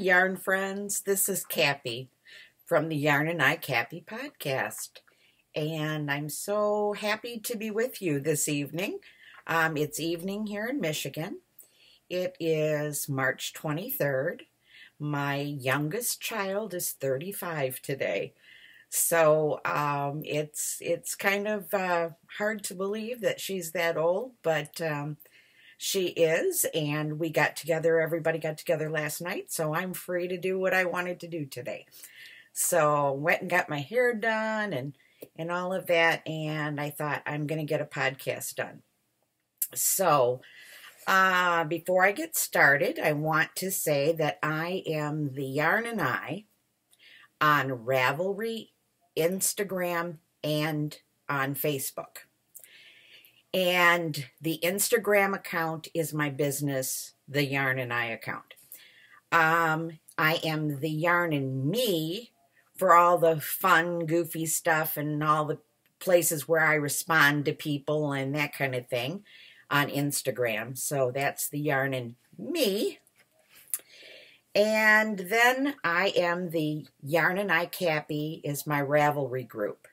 yarn friends. This is Capi from the Yarn and I Capi Podcast. And I'm so happy to be with you this evening. It's evening here in Michigan. It is March 23rd. My youngest child is 35 today. So it's kind of hard to believe that she's that old, but she is, and we got together, everybody got together last night, so I'm free to do what I wanted to do today. So went and got my hair done and all of that, and I thought I'm going to get a podcast done. So before I get started, I want to say that I am the Yarn and I on Ravelry, Instagram, and on Facebook. And the Instagram account is my business, the Yarn and I account. I am the Yarn and Me for all the fun, goofy stuff and all the places where I respond to people and that kind of thing on Instagram. So that's the Yarn and Me. And then I am the Yarn and I Capi is my Ravelry group.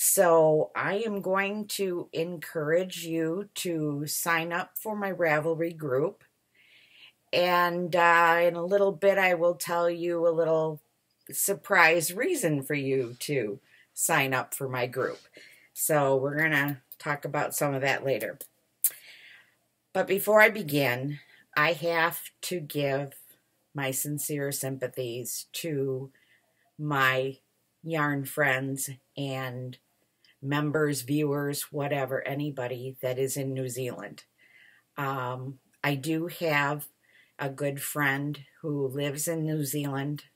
So I am going to encourage you to sign up for my Ravelry group. And in a little bit, I will tell you a little surprise reason for you to sign up for my group. So we're going to talk about some of that later. But before I begin, I have to give my sincere sympathies to my yarn friends and members, viewers, whatever, anybody that is in New Zealand. I do have a good friend who lives in New Zealand,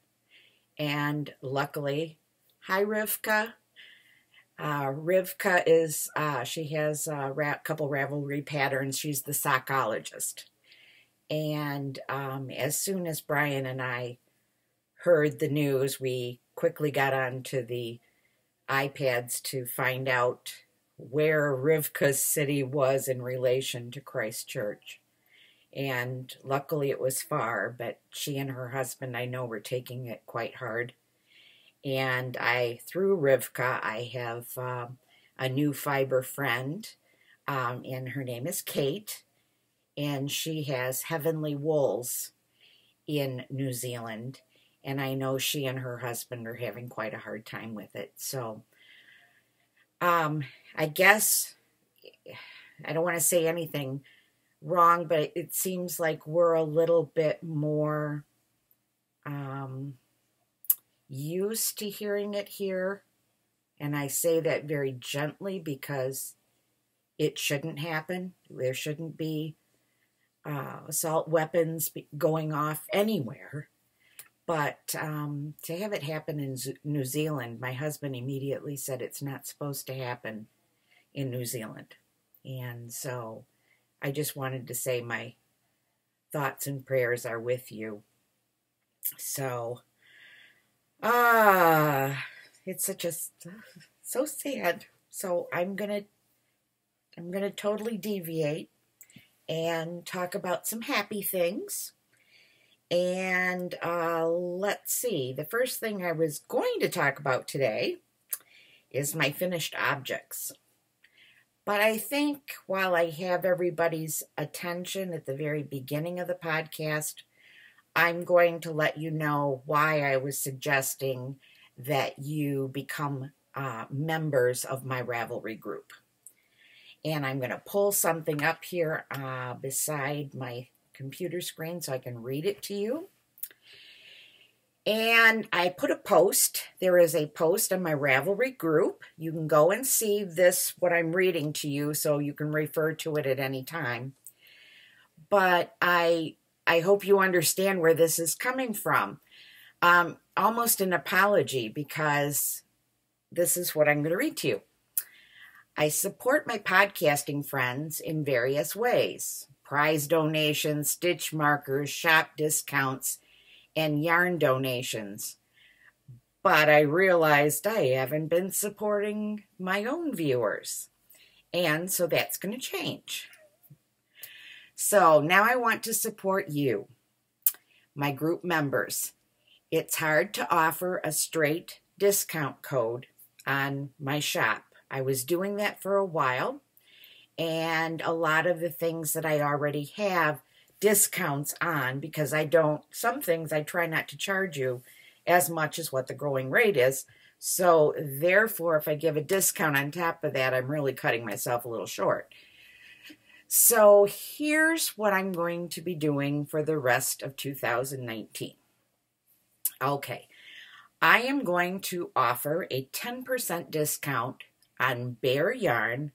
and luckily, hi Rivka. Rivka is, she has a couple Ravelry patterns. She's the sockologist. And as soon as Brian and I heard the news, we quickly got onto the iPads to find out where Rivka's city was in relation to Christchurch. And luckily it was far, but she and her husband, I know, were taking it quite hard. And through Rivka, I have a new fiber friend, and her name is Kate, and she has Heavenly Wools in New Zealand. And I know she and her husband are having quite a hard time with it. So I guess I don't want to say anything wrong, but it seems like we're a little bit more used to hearing it here. And I say that very gently because it shouldn't happen. There shouldn't be assault weapons going off anywhere. But to have it happen in New Zealand, my husband immediately said it's not supposed to happen in New Zealand. And so I just wanted to say my thoughts and prayers are with you. So, it's so sad. So I'm gonna totally deviate and talk about some happy things. And let's see, the first thing I was going to talk about today is my finished objects. But I think while I have everybody's attention at the very beginning of the podcast, I'm going to let you know why I was suggesting that you become members of my Ravelry group. And I'm going to pull something up here beside my computer screen so I can read it to you. And I put a post. There is a post on my Ravelry group. You can go and see this, what I'm reading to you, so you can refer to it at any time. But I hope you understand where this is coming from. Almost an apology, because this is what I'm going to read to you. I support my podcasting friends in various ways. Prize donations, stitch markers, shop discounts, and yarn donations. But I realized I haven't been supporting my own viewers. And so that's going to change. So now I want to support you. my group members. It's hard to offer a straight discount code on my shop. I was doing that for a while, and a lot of the things that I already have discounts on, because some things I try not to charge you as much as what the going rate is. So therefore, if I give a discount on top of that, I'm really cutting myself a little short. So here's what I'm going to be doing for the rest of 2019. Okay, I am going to offer a 10% discount on bare yarn,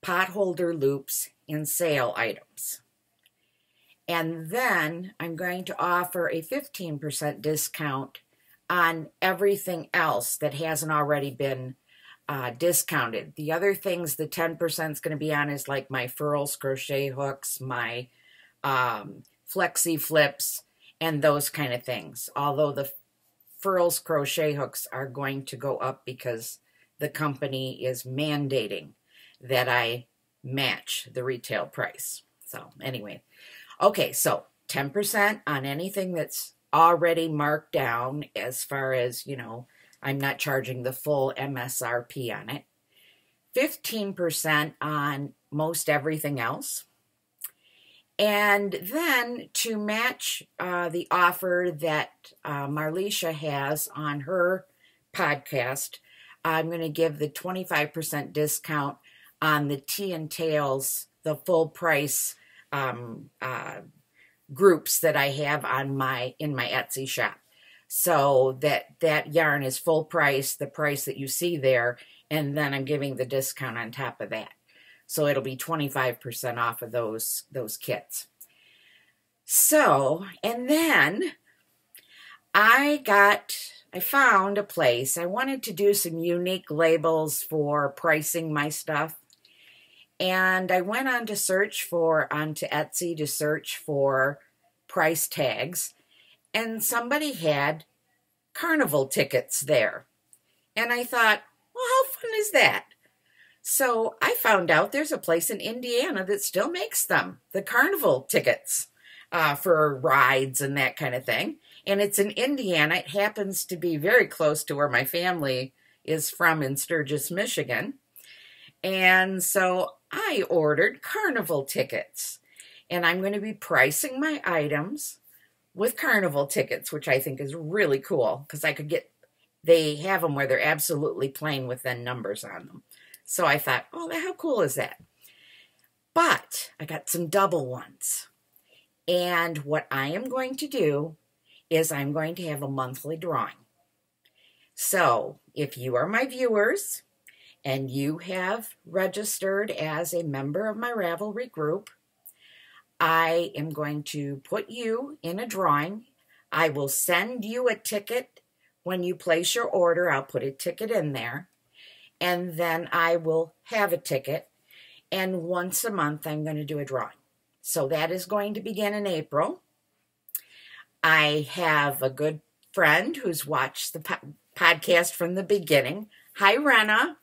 pot holder loops, and sale items. And then I'm going to offer a 15% discount on everything else that hasn't already been discounted. The other things the 10% is going to be on is like my furls, crochet hooks, my flexi flips, and those kind of things. Although the furls crochet hooks are going to go up because the company is mandating that I match the retail price. So anyway, okay, so 10% on anything that's already marked down as far as, I'm not charging the full MSRP on it. 15% on most everything else. And then to match the offer that Marlisha has on her podcast, I'm going to give the 25% discount on the Tea and Tails, the full price groups that I have in my Etsy shop. So that yarn is full price, the price that you see there, and then I'm giving the discount on top of that. So it'll be 25% off of those kits. So, and then I found a place. I wanted to do some unique labels for pricing my stuff. And I went on to onto Etsy to search for price tags. And somebody had carnival tickets there. And I thought, well, how fun is that? So I found out there's a place in Indiana that still makes them, the carnival tickets for rides and that kind of thing. And it's in Indiana. It happens to be very close to where my family is from in Sturgis, Michigan. And so I ordered carnival tickets. And I'm going to be pricing my items with carnival tickets, which I think is really cool because they have them where they're absolutely plain with then numbers on them. So I thought, oh, how cool is that? But I got some double ones. And what I am going to do is I'm going to have a monthly drawing. So if you are my viewers and you have registered as a member of my Ravelry group, I am going to put you in a drawing. I will send you a ticket when you place your order. I'll put a ticket in there. And then I will have a ticket. And once a month, I'm going to do a drawing. So that is going to begin in April. I have a good friend who's watched the podcast from the beginning. Hi, Rena.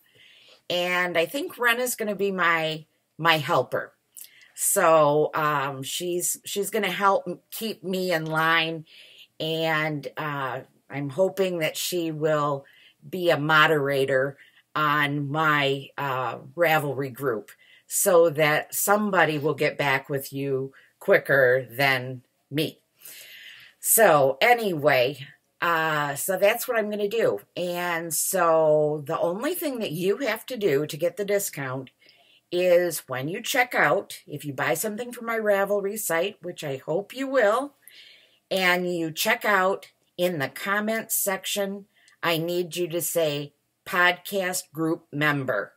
And I think Rena's going to be my helper. So she's going to help keep me in line, and I'm hoping that she will be a moderator on my Ravelry group so that somebody will get back with you quicker than me. So anyway, so that's what I'm going to do. And so the only thing that you have to do to get the discount is when you check out, if you buy something from my Ravelry site, which I hope you will, and you check out, in the comments section, I need you to say podcast group member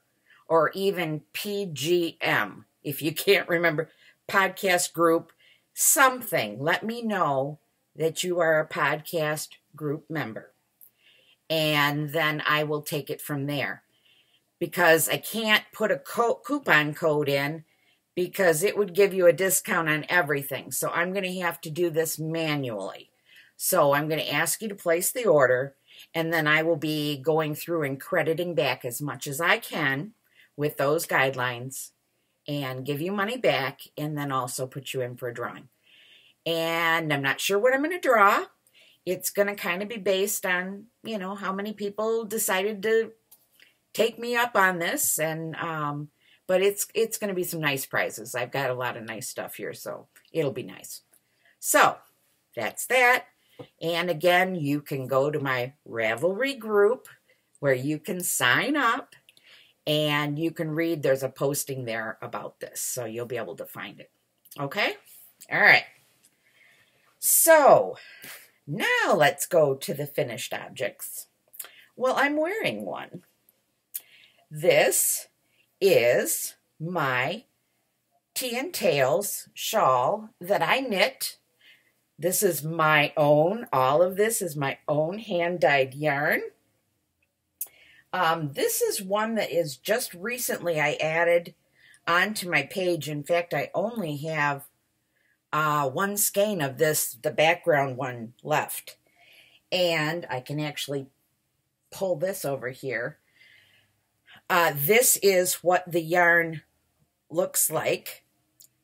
or even PGM. If you can't remember, podcast group, something. Let me know that you are a podcast group member. And then I will take it from there. Because I can't put a coupon code in because it would give you a discount on everything. So I'm going to have to do this manually. So I'm going to ask you to place the order, and then I will be going through and crediting back as much as I can with those guidelines and give you money back, and then also put you in for a drawing. And I'm not sure what I'm going to draw. It's going to kind of be based on, how many people decided to take me up on this. And but it's going to be some nice prizes. I've got a lot of nice stuff here, so it'll be nice. So that's that. And again, you can go to my Ravelry group where you can sign up and you can read. There's a posting there about this, so you'll be able to find it. Okay? All right. So now let's go to the finished objects. Well, I'm wearing one. This is my Tea and Tails shawl that I knit. This is my own, all of this is my own hand-dyed yarn. This is one that is just recently I added onto my page. In fact, I only have one skein of this, the background one, left. And I can actually pull this over here. This is what the yarn looks like.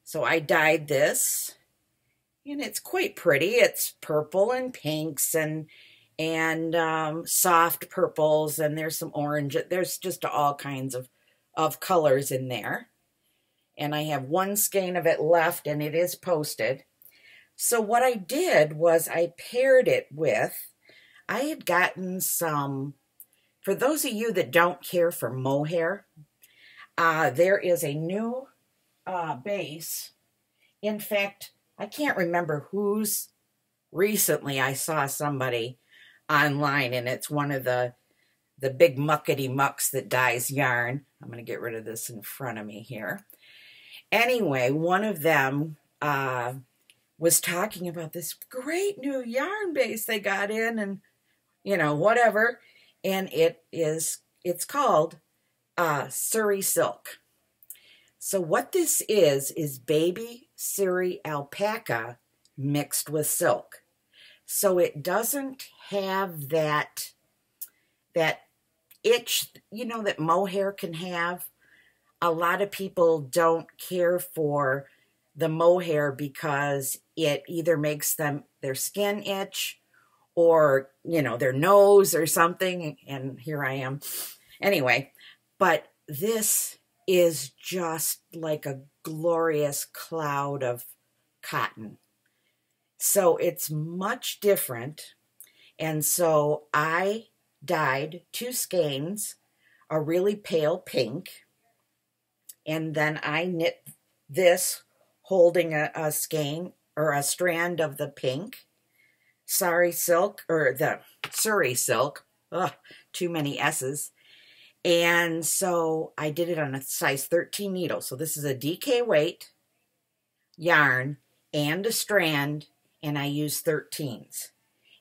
So I dyed this. And it's quite pretty. It's purple and pinks and soft purples, and there's some orange. There's just all kinds of colors in there. And I have one skein of it left, and it is posted. So what I did was I paired it with, I had gotten some, for those of you that don't care for mohair, there is a new base. In fact, I can't remember whose. Recently I saw somebody online, and it's one of the big muckety mucks that dyes yarn. I'm going to get rid of this in front of me here. Anyway, one of them was talking about this great new yarn base they got in, and whatever, and it's called Surrey Silk. So what this is baby Surrey alpaca mixed with silk. So it doesn't have that itch, that mohair can have. A lot of people don't care for the mohair because it either makes their skin itch or, their nose or something. And here I am. Anyway, but this is just like a glorious cloud of cotton. So it's much different. And so I dyed 2 skeins, a really pale pink, and then I knit this holding a skein or a strand of the pink Surrey silk, or the Surrey silk. Ugh, too many S's. And so I did it on a size 13 needle. So this is a DK weight yarn and a strand, and I used 13s.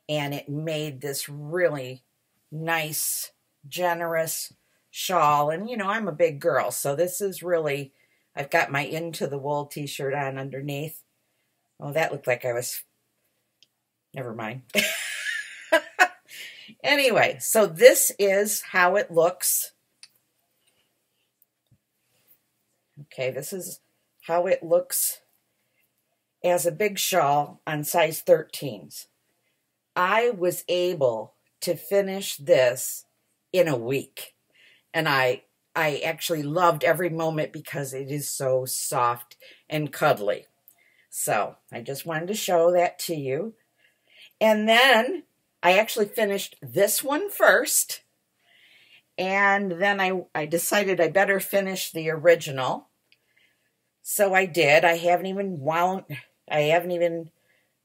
And it made this really nice, generous shawl. And, I'm a big girl, so this is really, I've got my Into the Wool t-shirt on underneath. Oh, that looked like I was, never mind. Anyway, so this is how it looks. Okay, this is how it looks as a big shawl on size 13s. I was able to finish this in a week. And I actually loved every moment because it is so soft and cuddly. So I just wanted to show that to you. And then I actually finished this one first. And then I decided I better finish the original. So I did. I haven't even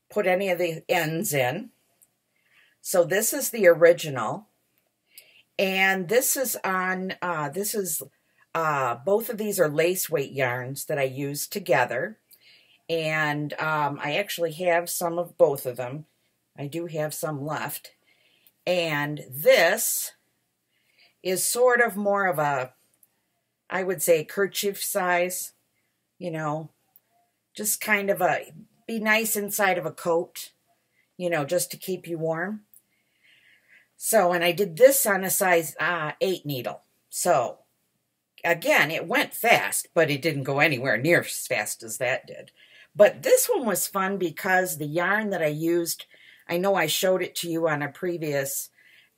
put any of the ends in. So this is the original. And this is on, both of these are lace weight yarns that I used together. And I actually have some of both of them. I do have some left. And this is sort of more of a, I would say, kerchief size, just kind of be nice inside of a coat, just to keep you warm. So, and I did this on a size 8 needle. So, again, it went fast, but it didn't go anywhere near as fast as that did. But this one was fun because the yarn that I used, I know I showed it to you on a previous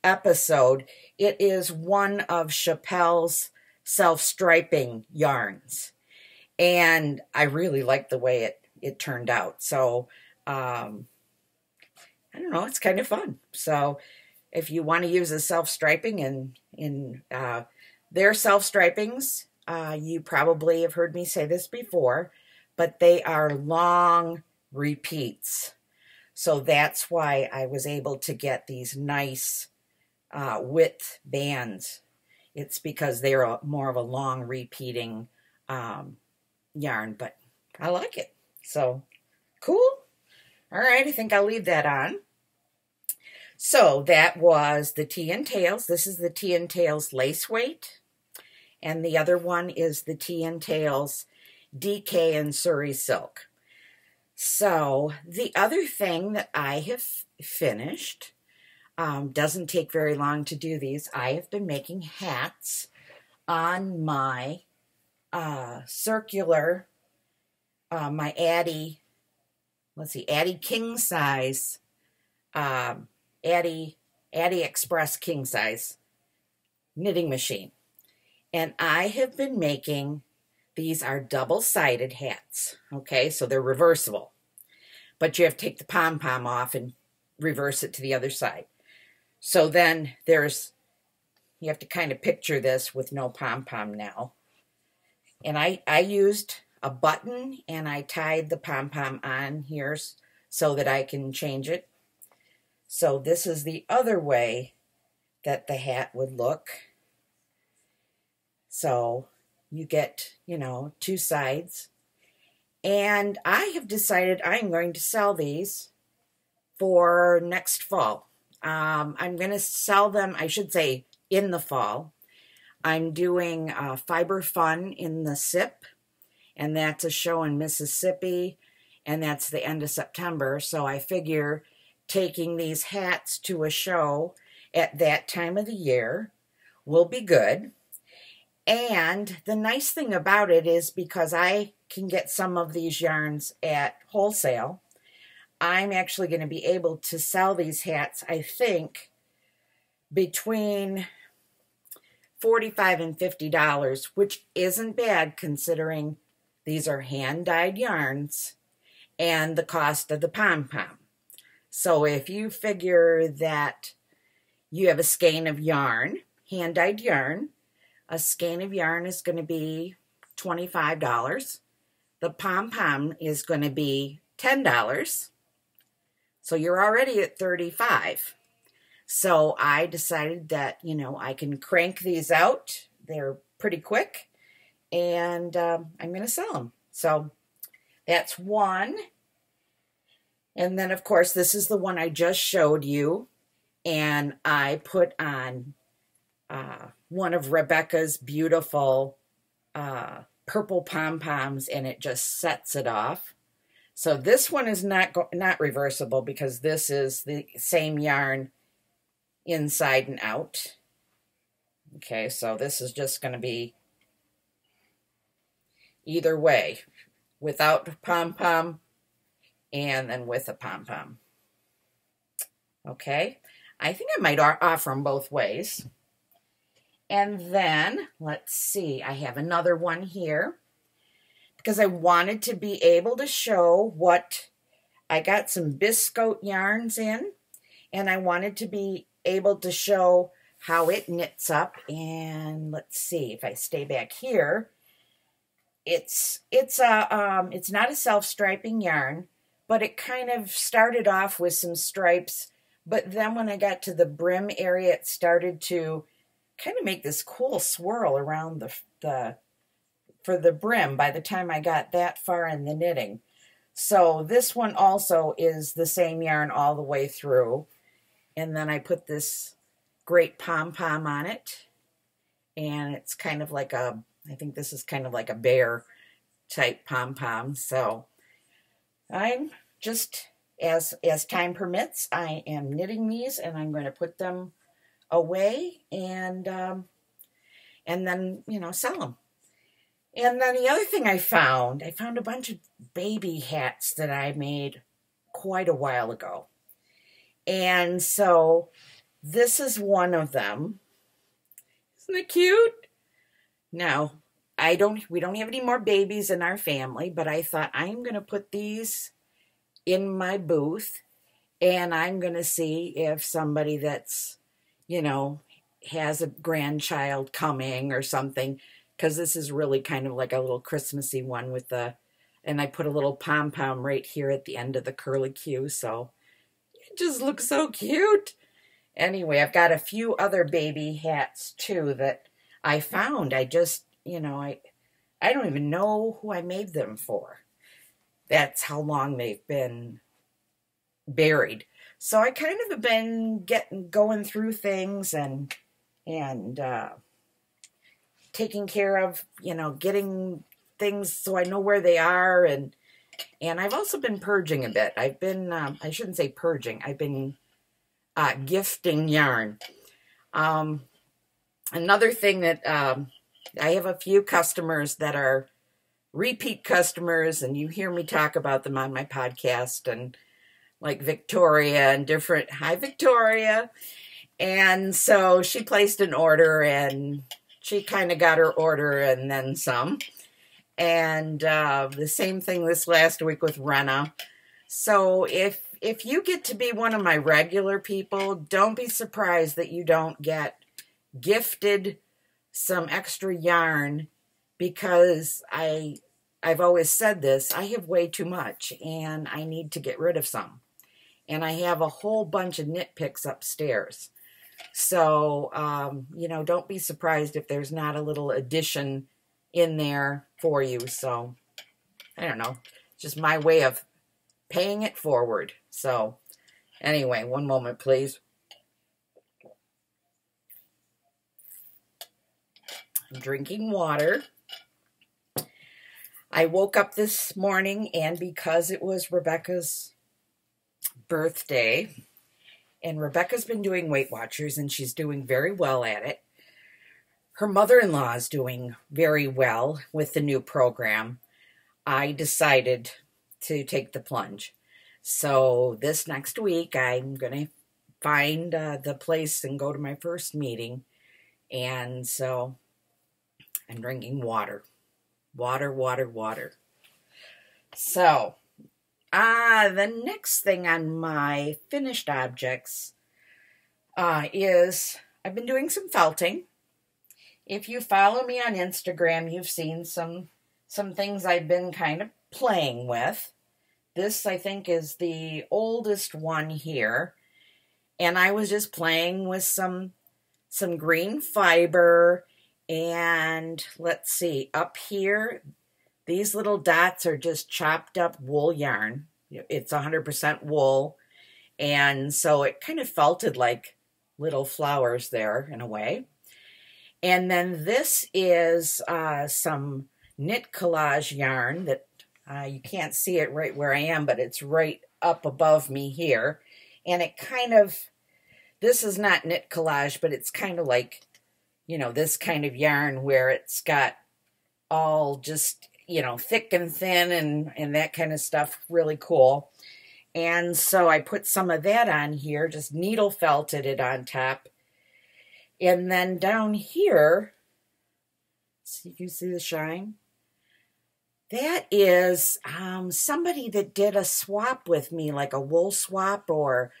episode. It is one of Chappelle's self-striping yarns. And I really like the way it turned out. So, I don't know, it's kind of fun. So if you want to use a self-striping in their self-stripings, you probably have heard me say this before, but they are long repeats. So that's why I was able to get these nice width bands. It's because they're more of a long repeating yarn, but I like it. So cool. All right, I think I'll leave that on. So that was the Tea and Tails. This is the Tea and Tails lace weight. And the other one is the Tea and Tails DK and Surrey silk. So the other thing that I have finished, doesn't take very long to do these. I have been making hats on my circular, my Addy, Addy king size, Addy Express king size knitting machine. And I have been making, these are double-sided hats, okay? So they're reversible. But you have to take the pom-pom off and reverse it to the other side. So then you have to kind of picture this with no pom-pom now. And I used a button and I tied the pom-pom on here so that I can change it. So this is the other way that the hat would look. So you get, two sides. And I have decided I'm going to sell these for next fall. I'm going to sell them, I should say, in the fall. I'm doing Fiber Fun in the SIP, and that's a show in Mississippi, and that's the end of September. So I figure taking these hats to a show at that time of the year will be good. And the nice thing about it is because I can get some of these yarns at wholesale, I'm actually going to be able to sell these hats, I think, between $45 and $50, which isn't bad considering these are hand-dyed yarns and the cost of the pom-pom. So if you figure that you have a skein of yarn, hand-dyed yarn, a skein of yarn is going to be $25. The pom-pom is going to be $10. So you're already at $35. So I decided that, I can crank these out. They're pretty quick. And I'm going to sell them. So that's one. And then, of course, this is the one I just showed you. And I put on one of Rebecca's beautiful purple pom-poms, and it just sets it off. So this one is not reversible because this is the same yarn inside and out. Okay, so this is just going to be either way, without pom-pom and then with a pom-pom. Okay, I think I might offer them both ways. And then, let's see, I have another one here because I wanted to be able to show what, I got some biscoat yarns in, and I wanted to be able to show how it knits up. And let's see, if I stay back here, it's not a self-striping yarn, but it kind of started off with some stripes, but then when I got to the brim area, it started to kind of make this cool swirl around for the brim by the time I got that far in the knitting. So this one also is the same yarn all the way through. And then I put this great pom-pom on it. And it's kind of like I think this is kind of like a bear type pom-pom. So I'm just, as time permits, I am knitting these and I'm going to put them away and then, sell them. And then the other thing I found a bunch of baby hats that I made quite a while ago. And so this is one of them. Isn't it cute? Now, we don't have any more babies in our family, but I thought I'm going to put these in my booth and I'm going to see if somebody that's, has a grandchild coming or something, because this is really kind of like a little Christmassy one and I put a little pom-pom right here at the end of the curlicue, so it just looks so cute. Anyway, I've got a few other baby hats too that I found. I just, I don't even know who I made them for. That's how long they've been buried. So I kind of have been going through things and taking care of, getting things so I know where they are, and I've also been purging a bit. I've been I shouldn't say purging. I've been gifting yarn. Another thing that I have a few customers that are repeat customers, and you hear me talk about them on my podcast, and like Victoria and different. Hi, Victoria. And so she placed an order, and she kind of got her order and then some. And the same thing this last week with Rena. So if you get to be one of my regular people, don't be surprised that you don't get gifted some extra yarn, because I've always said this, I have way too much and I need to get rid of some. And I have a whole bunch of knit picks upstairs. So, don't be surprised if there's not a little addition in there for you. So, I don't know, just my way of paying it forward. So, anyway, one moment, please. I'm drinking water. I woke up this morning, and because it was Rebecca's birthday, and Rebecca's been doing Weight Watchers, and she's doing very well at it. Her mother-in-law is doing very well with the new program. I decided to take the plunge. So this next week, I'm going to find the place and go to my first meeting. And so I'm drinking water. Water, water, water. So the next thing on my finished objects is I've been doing some felting. If you follow me on Instagram, you've seen some things I've been kind of playing with. This, I think, is the oldest one here. And I was just playing with some green fiber. And let's see, up here, these little dots are just chopped up wool yarn. It's 100% wool. And so it kind of felted like little flowers there in a way. And then this is some knit collage yarn that you can't see it right where I am, but it's right up above me here. And it kind of, this is not knit collage, but it's kind of like, this kind of yarn where it's got all just, thick and thin and that kind of stuff. Really cool. And so I put some of that on here, just needle felted it on top. And then down here, see if you see the shine. That is somebody that did a swap with me, like a wool swap, or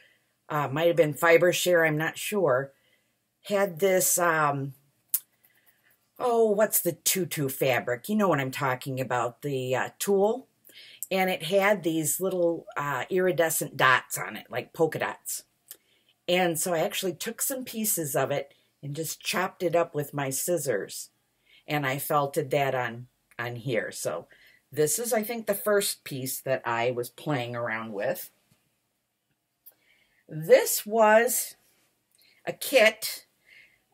might have been fiber share, I'm not sure. Had this, what's the tutu fabric? You know what I'm talking about, the tulle. And it had these little iridescent dots on it, like polka dots. And so I actually took some pieces of it and just chopped it up with my scissors. And I felted that on here. So this is, I think, the first piece that I was playing around with. This was a kit.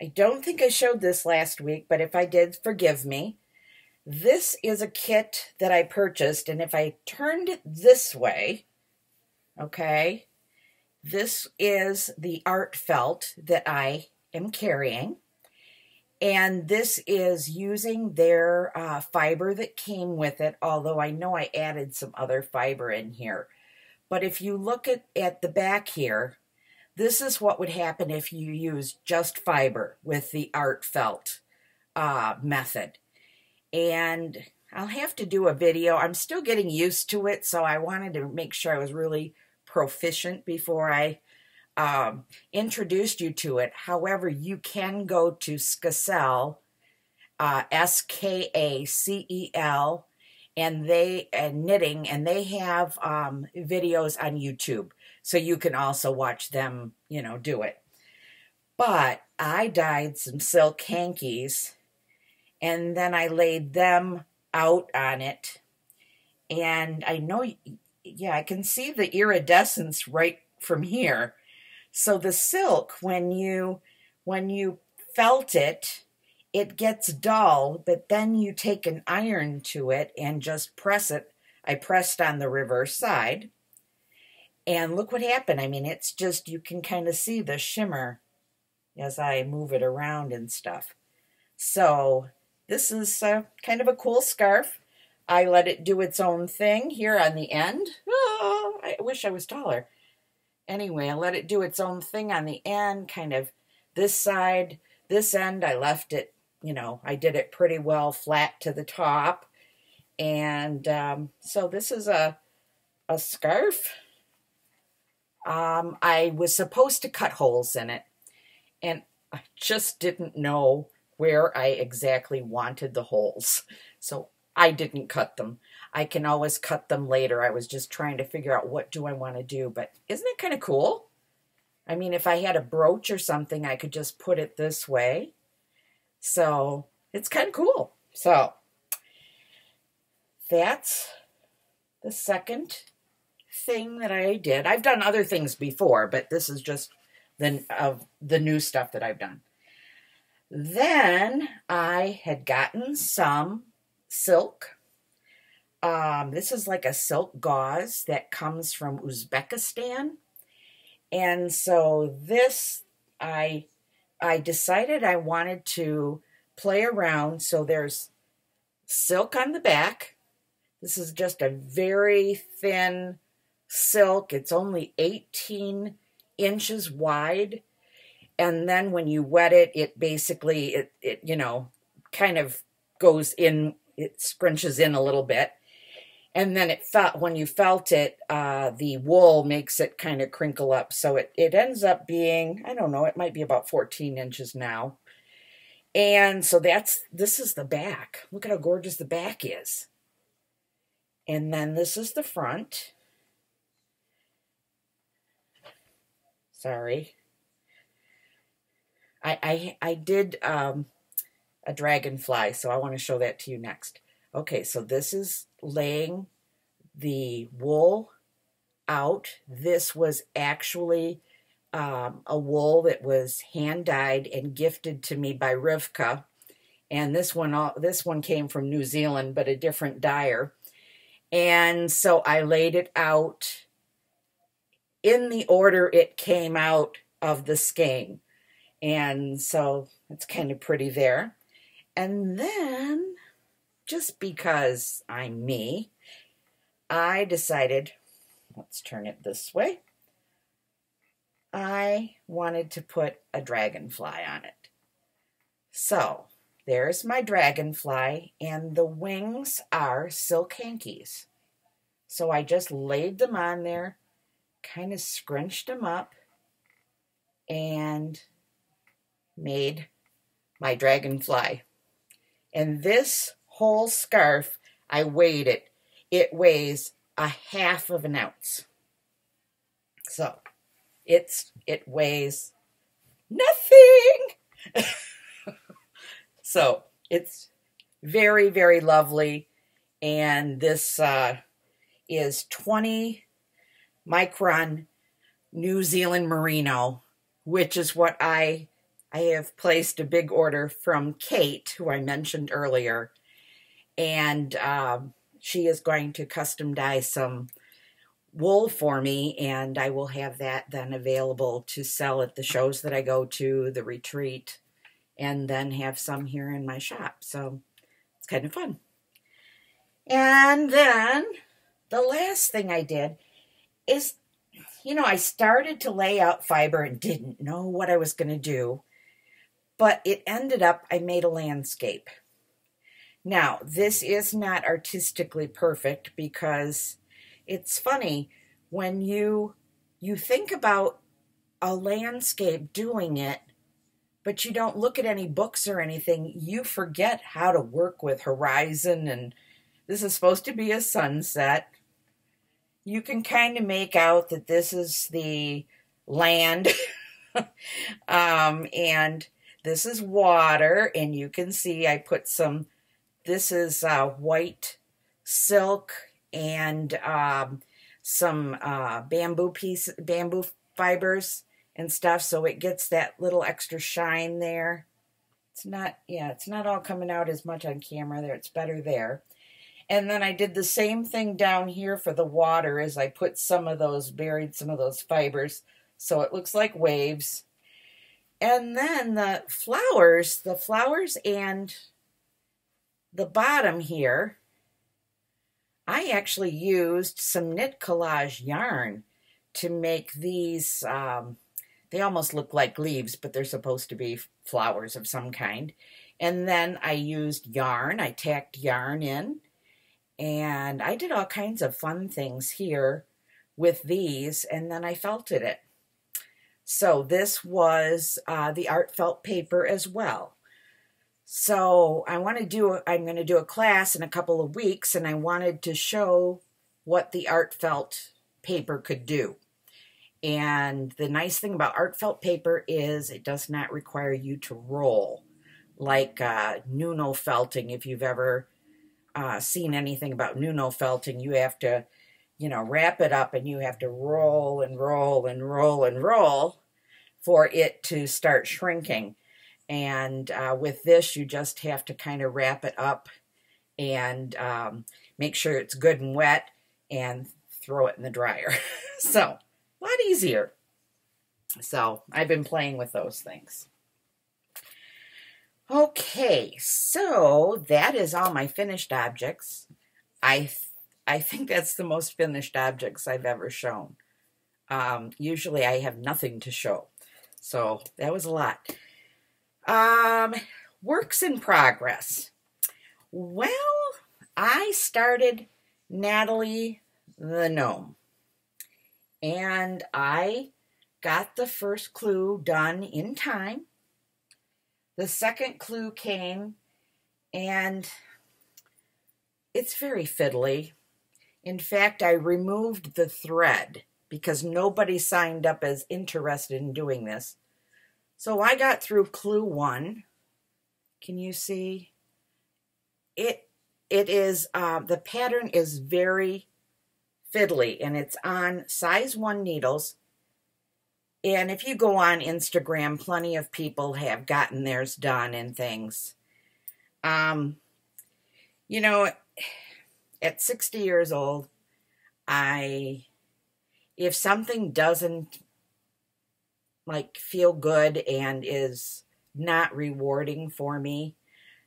I don't think I showed this last week, but if I did, forgive me. This is a kit that I purchased, and if I turned it this way, okay, this is the art felt that I am carrying. And this is using their fiber that came with it, although I know I added some other fiber in here. But if you look at the back here, this is what would happen if you use just fiber with the art felt method. And I'll have to do a video. I'm still getting used to it, so I wanted to make sure I was really proficient before I introduced you to it. However, you can go to Skacel, Skacel, and knitting, and they have videos on YouTube, so you can also watch them, do it. But I dyed some silk hankies, and then I laid them out on it, and I know, yeah, I can see the iridescence right from here. So the silk, when you felt it, it gets dull, but then you take an iron to it and just press it. I pressed on the reverse side, and look what happened. I mean, it's just, you can kind of see the shimmer as I move it around and stuff. So this is kind of a cool scarf. I let it do its own thing here on the end. Oh, I wish I was taller. Anyway, I let it do its own thing on the end, kind of this side, this end, I left it, I did it pretty well flat to the top. And so this is a scarf. I was supposed to cut holes in it, and I just didn't know where I exactly wanted the holes. So I didn't cut them. I can always cut them later. I was just trying to figure out what do I want to do. But isn't it kind of cool? I mean, if I had a brooch or something, I could just put it this way. So it's kind of cool. So that's the second thing that I did. I've done other things before, but this is just the new stuff that I've done. Then I had gotten some silk. This is like a silk gauze that comes from Uzbekistan. And so this, I decided I wanted to play around. So there's silk on the back. This is just a very thin silk. It's only 18 inches wide. And then when you wet it, it basically, it kind of goes in, it scrunches in a little bit. And then when you felt it, the wool makes it kind of crinkle up. So it ends up being, I don't know, it might be about 14 inches now. And so this is the back. Look at how gorgeous the back is. And then this is the front. Sorry. I did a dragonfly, so I want to show that to you next. Okay, so this is laying the wool out. This was actually a wool that was hand dyed and gifted to me by Rivka, and this one came from New Zealand, but a different dyer. And so I laid it out in the order it came out of the skein, and so it's kind of pretty there. And then, just because I'm me, I decided, let's turn it this way, I wanted to put a dragonfly on it. So, there's my dragonfly, and the wings are silk hankies. So I just laid them on there, kind of scrunched them up, and made my dragonfly. And this whole scarf, I weighed it. It weighs 1/2 ounce. So it weighs nothing. So it's very, very lovely. And this is 20 micron New Zealand merino, which is what I have placed a big order from Kate, who I mentioned earlier, and she is going to custom dye some wool for me, and I will have that then available to sell at the shows that I go to, the retreat, and then have some here in my shop. So it's kind of fun. And then the last thing I did is, I started to lay out fiber and didn't know what I was going to do, but it ended up I made a landscape. Now, this is not artistically perfect because it's funny when you think about a landscape doing it, but you don't look at any books or anything, you forget how to work with horizon, and this is supposed to be a sunset. You can kind of make out that this is the land, and this is water, and you can see I put this is white silk and some bamboo fibers and stuff, so it gets that little extra shine there. It's not all coming out as much on camera there. It's better there. And then I did the same thing down here for the water as I put buried some of those fibers, so it looks like waves. And then the flowers and the bottom here, I actually used some knit collage yarn to make these. They almost look like leaves, but they're supposed to be flowers of some kind. And then I used yarn. I tacked yarn in. And I did all kinds of fun things here with these, and then I felted it. So this was the art felt paper as well. So I'm going to do a class in a couple of weeks, and I wanted to show what the art felt paper could do. And the nice thing about art felt paper is it does not require you to roll like Nuno felting. If you've ever seen anything about Nuno felting, you have to, wrap it up, and you have to roll and roll and roll and roll for it to start shrinking. And with this, you just have to kind of wrap it up and make sure it's good and wet and throw it in the dryer. So, a lot easier. So, I've been playing with those things. Okay, so that is all my finished objects. I think that's the most finished objects I've ever shown. Usually I have nothing to show. So that was a lot. Works in progress. Well, I started Natalie the Gnome. And I got the first clue done in time. The second clue came, and it's very fiddly. In fact, I removed the thread because nobody signed up as interested in doing this. So I got through clue 1. Can you see? It is, the pattern is very fiddly, and it's on size 1 needles. And if you go on Instagram, plenty of people have gotten theirs done and things. At 60 years old, if something doesn't feel good and is not rewarding for me,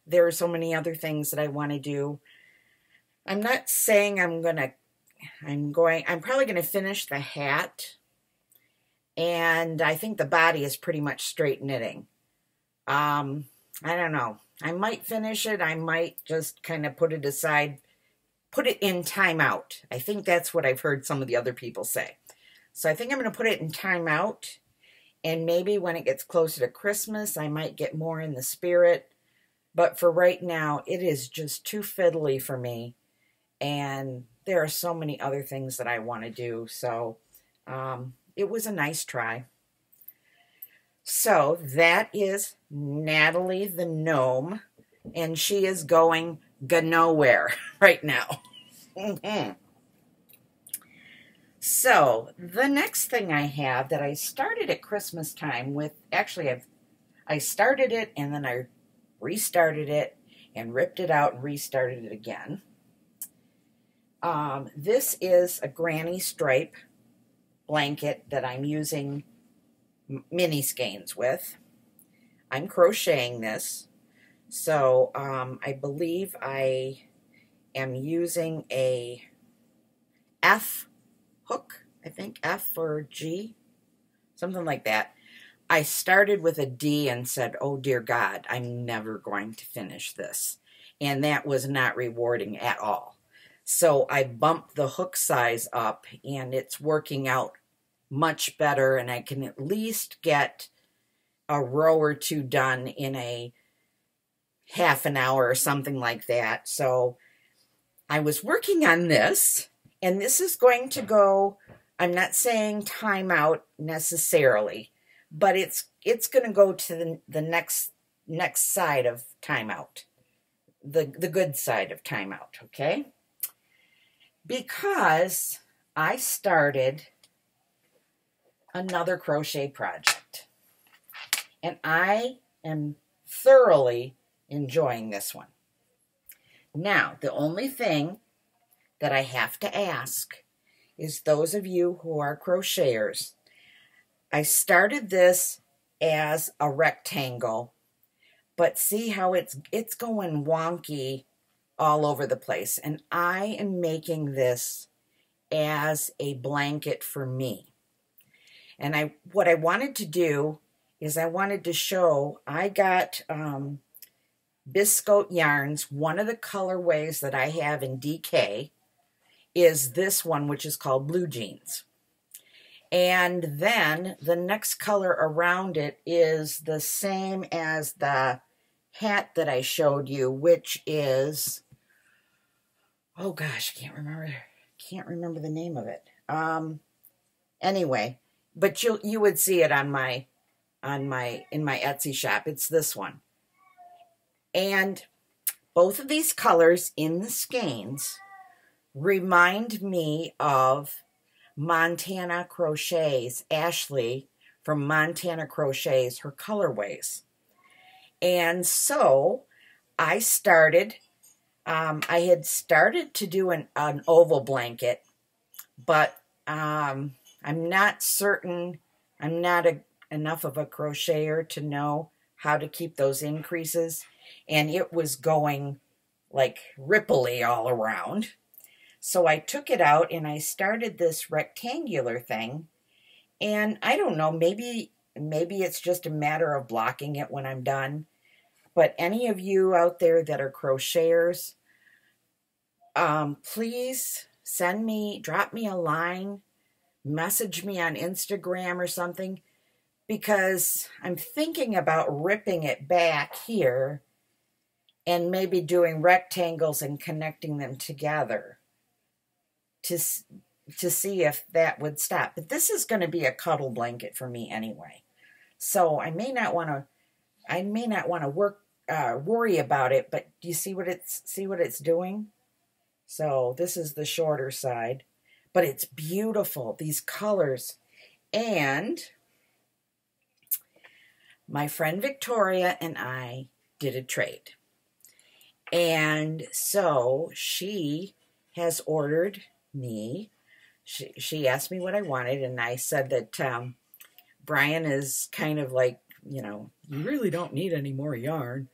there are so many other things that I want to do. I'm not saying I'm probably going to finish the hat. And I think the body is pretty much straight knitting. I don't know. I might finish it. I might just kind of put it aside, put it in timeout. I think that's what I've heard some of the other people say. So I think I'm going to put it in timeout. And maybe when it gets closer to Christmas, I might get more in the spirit. But for right now, it is just too fiddly for me. And there are so many other things that I want to do. So, it was a nice try. So that is Natalie the Gnome, and she is going nowhere right now. So the next thing I have that I started at Christmas time with, actually I started it and then I restarted it and ripped it out and restarted it again. This is a granny stripe blanket that I'm using mini skeins with. I'm crocheting this. So I believe I am using a F hook, I think F or G, something like that. I started with a D and said, oh dear God, I'm never going to finish this. And that was not rewarding at all. So I bumped the hook size up and it's working out much better, and I can at least get a row or two done in a half an hour or something like that. So I was working on this, and this is going to go, I'm not saying timeout necessarily, but it's going to go to the next side of timeout, the good side of timeout, okay? Because I started another crochet project, and I am thoroughly enjoying this one. Now, the only thing that I have to ask is those of you who are crocheters, I started this as a rectangle, but see how it's going wonky all over the place. And I am making this as a blanket for me. And what I wanted to do is I wanted to show, I got Biscotte yarns. One of the colorways that I have in DK is this one, which is called Blue Jeans. And then the next color around it is the same as the hat that I showed you, which is, oh gosh, I can't remember the name of it. Anyway, but you would see it in my Etsy shop. It's this one. And both of these colors in the skeins remind me of Montana Crochets, Ashley from Montana Crochets, her colorways. And so I had started to do an oval blanket, but I'm not certain, I'm not enough of a crocheter to know how to keep those increases, and it was going like ripply all around. So I took it out and I started this rectangular thing, and I don't know, maybe it's just a matter of blocking it when I'm done. But any of you out there that are crocheters, please drop me a line, message me on Instagram or something, because I'm thinking about ripping it back here and maybe doing rectangles and connecting them together to see if that would stop. But this is going to be a cuddle blanket for me anyway, so I may not want to worry about it. But do you see what it's doing? So this is the shorter side, but it's beautiful, these colors. And my friend Victoria and I did a trade. And so she has ordered me, she asked me what I wanted, and I said that Brian is kind of like, you really don't need any more yarn.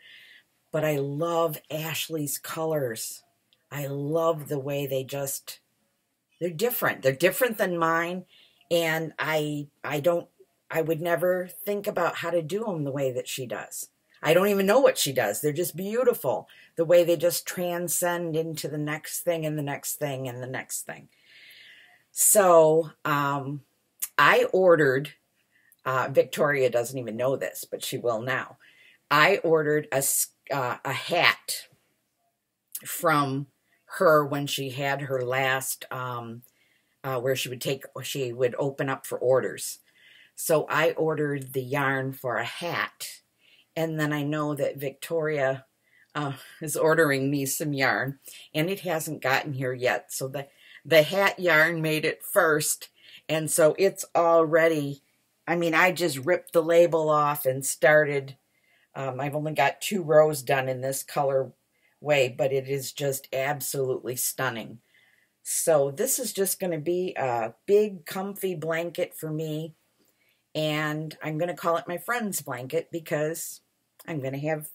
But I love Ashley's colors. I love the way they're different. They're different than mine, and I would never think about how to do them the way that she does. I don't even know what she does. They're just beautiful. The way they just transcend into the next thing and the next thing and the next thing. So I ordered, Victoria doesn't even know this, but she will now. I ordered a hat from her when she had her last, where she would open up for orders. So I ordered the yarn for a hat. And then I know that Victoria is ordering me some yarn, and it hasn't gotten here yet. So the hat yarn made it first, and so it's already, I just ripped the label off and started. I've only got 2 rows done in this color way, but it is just absolutely stunning. So this is just going to be a big, comfy blanket for me, and I'm going to call it my friend's blanket because I'm going to have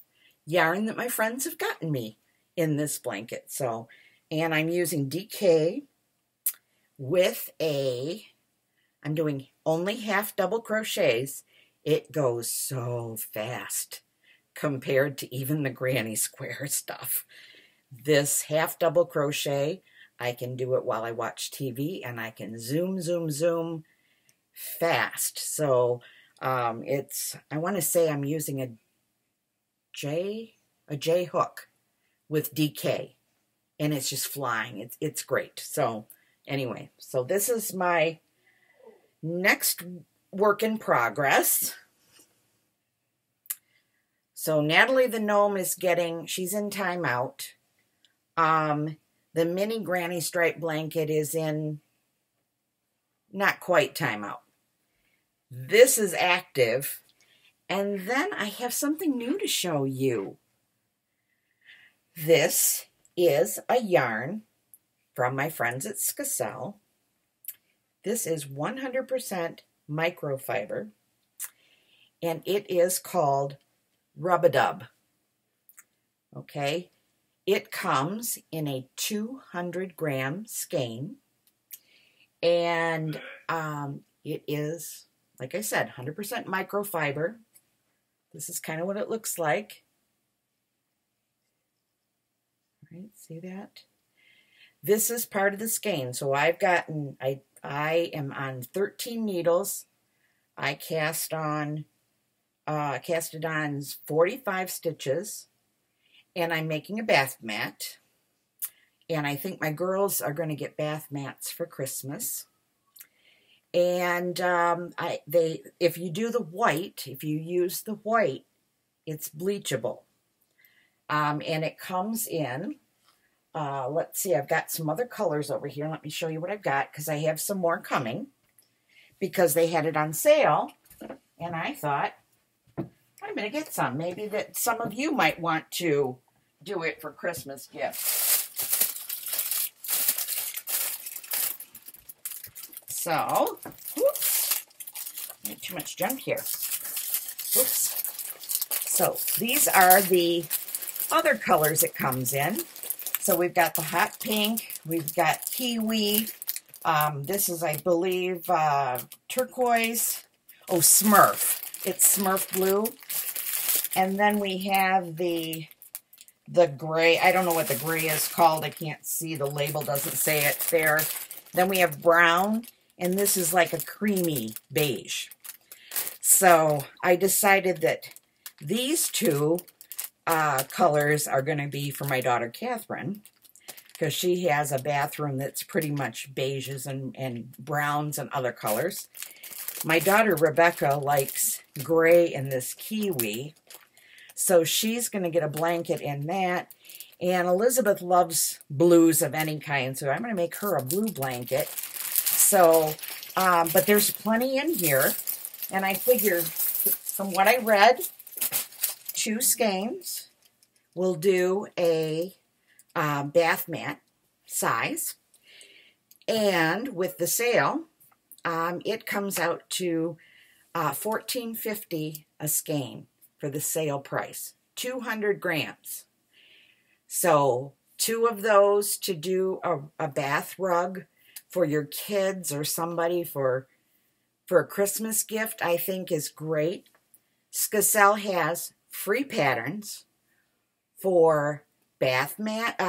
yarn that my friends have gotten me in this blanket. So, and I'm using DK with I'm doing only half double crochets. It goes so fast compared to even the granny square stuff. This half double crochet, I can do it while I watch TV, and I can zoom, zoom, zoom fast. So I want to say I'm using a J hook with DK, and it's just flying. It's great. So anyway, so this is my next work in progress. So Natalie the gnome is she's in timeout. The mini granny stripe blanket is in not quite timeout. This is active. And then I have something new to show you. This is a yarn from my friends at Skacel. This is 100% microfiber, and it is called Rub-a-Dub. Okay, it comes in a 200-gram skein, and it is, like I said, 100% microfiber. This is kind of what it looks like. All right, see that? This is part of the skein. So I am on 13 needles. I casted on 45 stitches, and I'm making a bath mat. And I think my girls are going to get bath mats for Christmas. And if you use the white, it's bleachable. And it comes in, let's see, I've got some other colors over here. Let me show you what I've got, because I have some more coming, because they had it on sale, and I thought, I'm going to get some. Maybe that some of you might want to do it for Christmas gifts. So, oops, not too much junk here. Oops. So, these are the other colors it comes in. So, we've got the hot pink, we've got kiwi, this is, I believe, turquoise, Smurf. It's Smurf blue. And then we have the gray. I don't know what the gray is called. I can't see. The label doesn't say it there. Then we have brown. And this is like a creamy beige. So I decided that these two colors are going to be for my daughter Catherine, because she has a bathroom that's pretty much beiges and browns and other colors. My daughter Rebecca likes gray and this kiwi, so she's going to get a blanket in that. And Elizabeth loves blues of any kind, so I'm going to make her a blue blanket. So, but there's plenty in here, and I figured, from what I read, 2 skeins will do a bath mat size, and with the sale, it comes out to $14.50 a skein for the sale price, 200 grams. So 2 of those to do a bath rug for your kids or somebody for a Christmas gift, I think is great. Skacel has free patterns for bath mittens,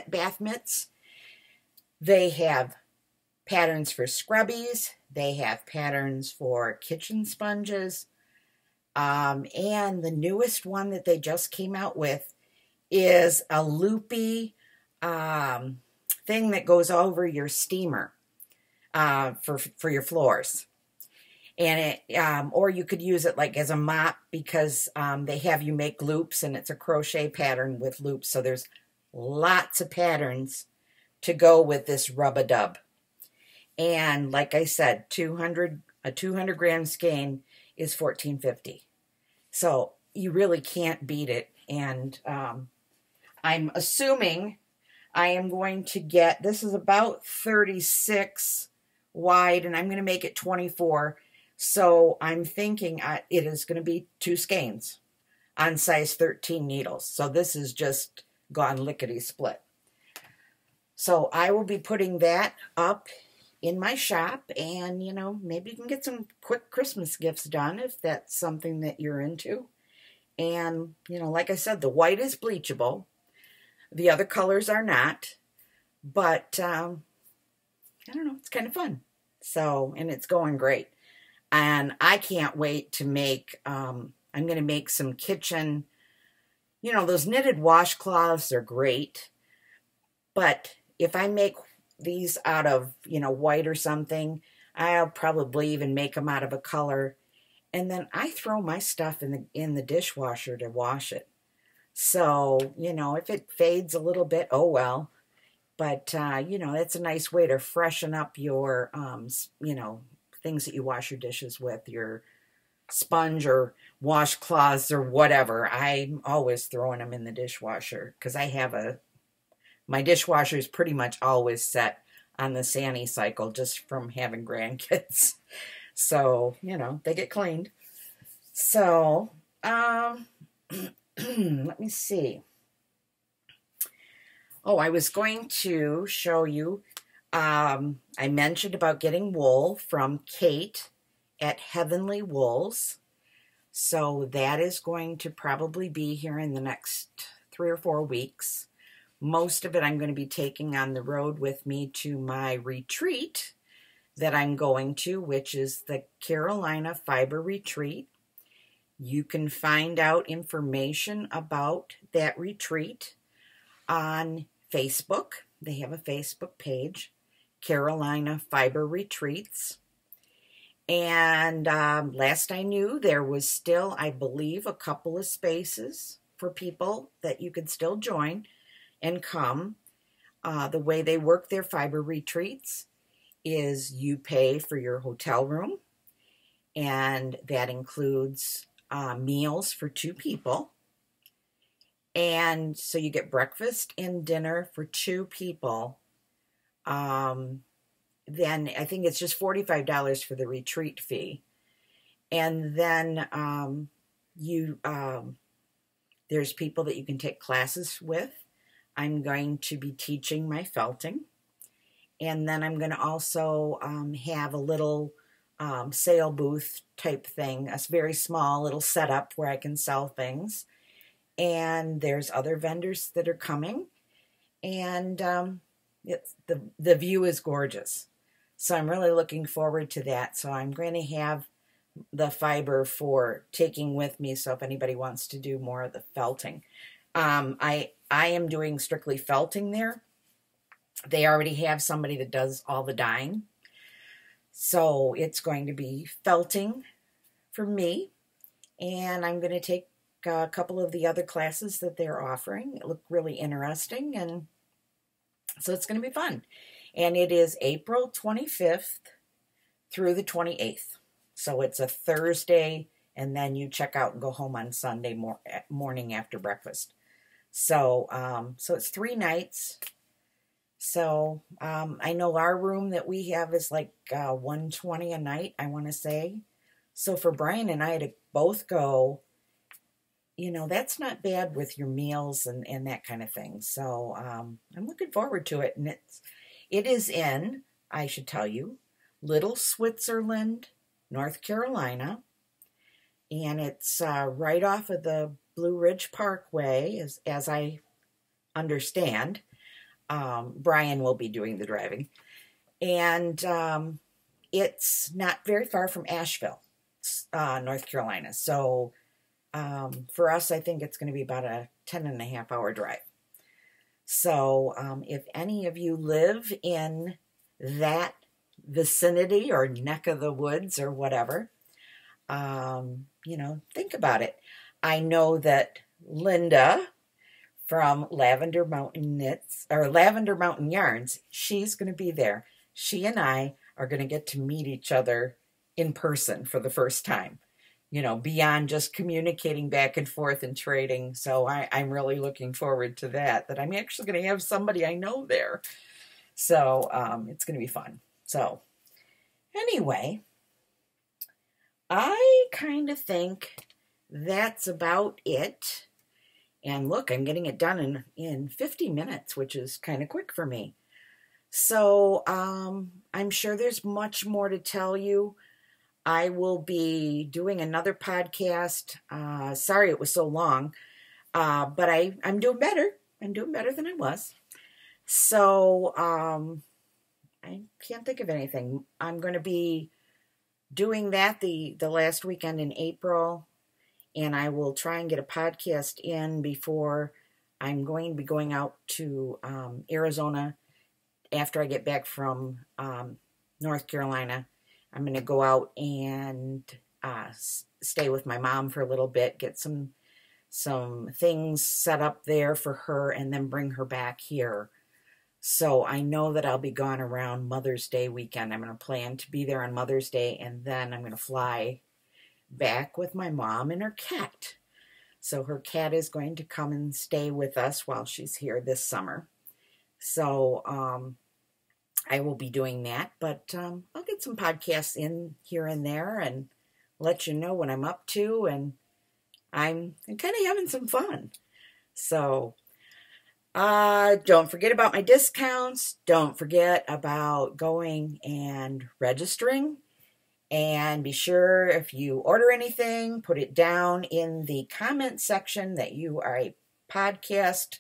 bath mitts. They have patterns for scrubbies. They have patterns for kitchen sponges. And the newest one that they just came out with is a loopy thing that goes over your steamer for your floors. And or you could use it like as a mop, because they have you make loops, and it's a crochet pattern with loops. So there's lots of patterns to go with this Rub-a-Dub. And like I said, a 200 gram skein is $14.50. So you really can't beat it. And I'm assuming I am going to get, this is about 36 wide, and I'm going to make it 24. So I'm thinking it is going to be 2 skeins on size 13 needles. So this is just gone lickety-split. So I will be putting that up in my shop, and, you know, maybe you can get some quick Christmas gifts done if that's something that you're into. And, you know, like I said, the white is bleachable. The other colors are not. But, I don't know, it's kind of fun. So, and it's going great. And I can't wait to make, I'm going to make some kitchen, you know, those knitted washcloths are great. But if I make these out of, you know, white or something, I'll probably even make them out of a color. And then I throw my stuff in the dishwasher to wash it. So, you know, if it fades a little bit, oh well. But, you know, it's a nice way to freshen up your, you know, things that you wash your dishes with, your sponge or washcloths or whatever. I'm always throwing them in the dishwasher because I have my dishwasher is pretty much always set on the Sani cycle just from having grandkids. So, you know, they get cleaned. So, let me see. Oh, I was going to show you, I mentioned about getting wool from Kate at Heavenly Wools. So that is going to probably be here in the next 3 or 4 weeks. Most of it I'm going to be taking on the road with me to my retreat that I'm going to, which is the Carolina Fiber Retreat. You can find out information about that retreat on Facebook. They have a Facebook page, Carolina Fiber Retreats. And last I knew, there was still, I believe, a couple of spaces for people that you could still join and come. The way they work their fiber retreats is you pay for your hotel room, and that includes meals for 2 people. And so you get breakfast and dinner for 2 people. Then I think it's just $45 for the retreat fee. And then there's people that you can take classes with. I'm going to be teaching my felting. And then I'm going to also have a little sale booth type thing, a very small little setup where I can sell things. And there's other vendors that are coming. And it's the view is gorgeous. So I'm really looking forward to that. So I'm going to have the fiber for taking with me. So if anybody wants to do more of the felting. I am doing strictly felting there. They already have somebody that does all the dyeing. So it's going to be felting for me. And I'm going to take a couple of the other classes that they're offering. It looked really interesting. And so it's going to be fun. And it is April 25th through the 28th. So it's a Thursday, and then you check out and go home on Sunday morning after breakfast. So, so it's 3 nights. So, I know our room that we have is like $120 a night, I want to say. So for Brian and I to both go, you know, that's not bad with your meals and that kind of thing. So, I'm looking forward to it. And it is in, I should tell you, Little Switzerland, North Carolina. And it's right off of the Blue Ridge Parkway, as I understand. Brian will be doing the driving. And it's not very far from Asheville, North Carolina. So for us, I think it's going to be about a 10.5-hour drive. So if any of you live in that vicinity or neck of the woods or whatever, you know, think about it. I know that Linda from Lavender Mountain Knits, or Lavender Mountain Yarns, she's going to be there. She and I are going to get to meet each other in person for the first time, you know, beyond just communicating back and forth and trading. So I'm really looking forward to that I'm actually going to have somebody I know there. So it's going to be fun. So anyway, I kind of think that's about it. And look, I'm getting it done in 50 minutes, which is kind of quick for me. So I'm sure there's much more to tell you. I will be doing another podcast. Sorry it was so long, but I'm doing better. I'm doing better than I was. So I can't think of anything. I'm going to be doing that the last weekend in April, and I will try and get a podcast in before I'm going to be going out to Arizona after I get back from North Carolina. I'm going to go out and stay with my mom for a little bit, get some things set up there for her, and then bring her back here. So I know that I'll be gone around Mother's Day weekend. I'm going to plan to be there on Mother's Day, and then I'm going to fly back with my mom and her cat. So her cat is going to come and stay with us while she's here this summer. So I will be doing that, but I'll get some podcasts in here and there and let you know what I'm up to, and I'm kind of having some fun. So don't forget about my discounts. Don't forget about going and registering. And be sure, if you order anything, put it down in the comment section that you are a podcast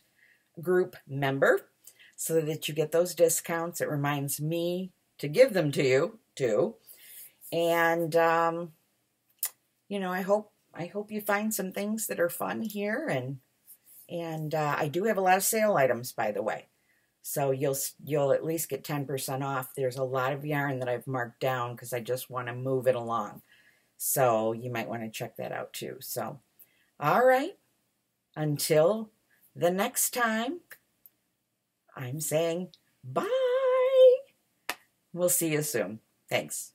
group member so that you get those discounts. It reminds me to give them to you, too. And, you know, I hope you find some things that are fun here, and I do have a lot of sale items, by the way. So you'll at least get 10% off. There's a lot of yarn that I've marked down because I just want to move it along. So you might want to check that out too. So, all right. Until the next time, I'm saying bye. We'll see you soon. Thanks.